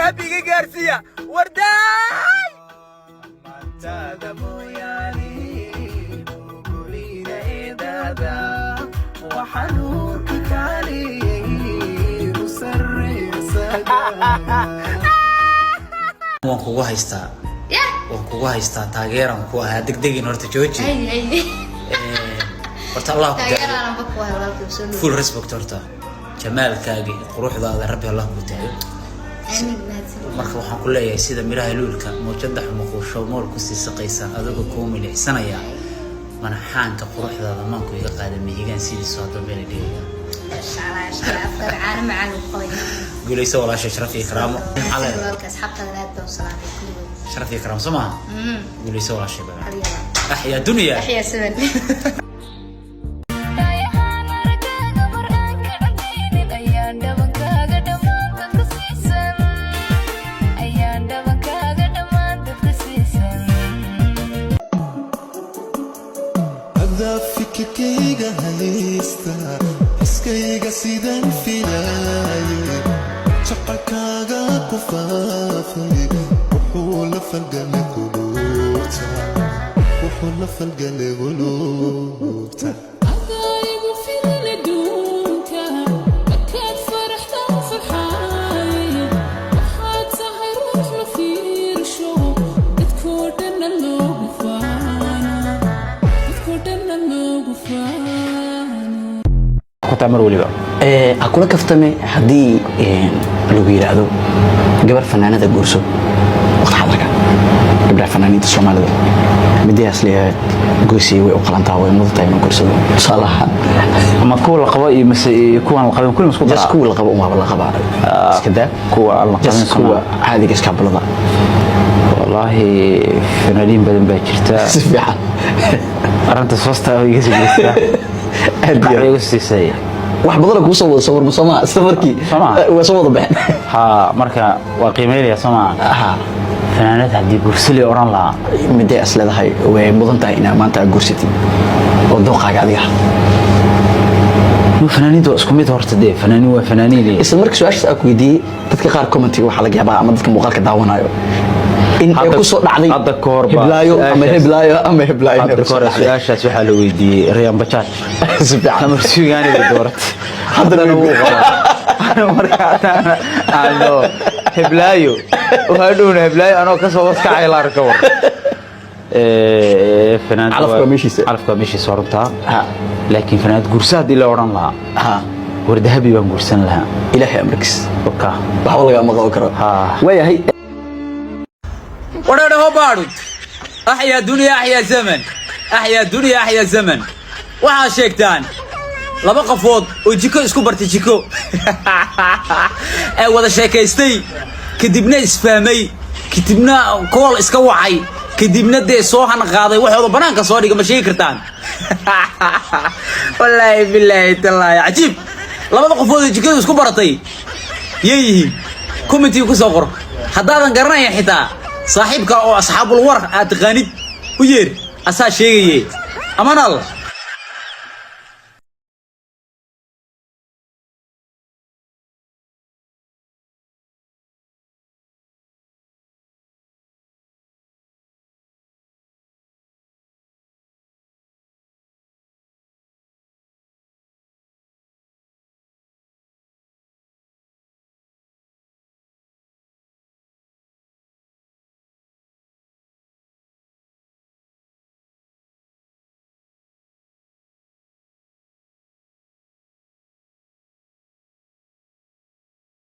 هابي جارسيا ورداي مانتا موياني قولي دادا وحنوك كالي وسري waan kugu haystaa taageeran ku ahaa degdegin horta jooji horta Allah ku taageero full respect horta jamaalkaaga quruxdaada rabbi Allah ku taageero marka waxaan ku leeyahay sida miraha luulka moojada xuquuqsho mool ku sii saqaysan adiga ku milixsanaya manaxaanka quruxdaada maanku iga qaaday mihigan sidii soo dambeeyay dhiga عالم معلم قوي قولي يسوي ولا شيء شرفي كرامه على أصحاب ثلاثة وصلاة شرفي كرام سمع قولي يسوي ولا شيء أحيا دنيا أحيا سمن fikirkayga haysta iskayga sidan filaye shaqakaaga ku faafay wuxuu la falgalay qulubta adaygu fil adduunka akaad faraxtan farxaay waxaad tahay ruux la fiirsho dadkoo dhanna loogu faano كتامر وليبا أقول كفتمي هدي لوجير هذا قبل فنانة الجورسو وقت حضرك قبل فنانين الصومال ده بدي أصلي جوسي وقلنا تاوي مضطرين من جورسو صلاح ما كل القبائل مس يكون القبائل كل مسكون جس كل القبائل ما بالله قبائل كذا كوا القبائل كوا هذه جس قبل ذا والله فنانين بدن باكرتا سبحان أنت صوصته ويجي جسته أدي سي wax badan ku soo wada sawir musama safarkii waa soo wada baxeen ha marka waa qiimeeyay sama fanaanad hadii gursili oran la midday asleedahay way mudan tahay in maanta gursati oo dooqaaga adiga fanaanidu isku mid horta de fanaani waa fanaaniin isla markii su'aasha ku weydiiyay dadka qaar commentiga waxa laga yaabaa ama dadka muuqaalka daawanayo in ay ku soo dhacday hadda koor heblaayo hadda koor su'aashaas waxa la weydiiyay Riyaan Bajaaj si fiican marsiigaani doorat hadda uu qabo marka aano heblaayo waxa heblaayo anoo ka soo waskacay la arko فنان عرف كمشي صورتها لكن فنان قرصات إلا ورن لها وردهبي وانقرصن لها إلهي أمركس أوكا بحاول لها مغاو كرا ويا هي ورده بارود أحيا الدنيا أحيا الزمن أحيا الدنيا أحيا الزمن وها شيكتان لما قفوض وجيكو اسكو برتي جيكو وذا شيكيستي كدبنا اسفامي كتبنا كول اسكو وعي كدبنا دي سوحن قاضي وحوض بنانك صوريك ما شيء كرتان والله بالله تالله عجيب لما قفوض جيكو اسكو برتي يي كومنتي وكسوقر حدادن قرنايا حتى صاحبك او اصحاب الورق اتقانيد وير اسا شيغي امان الله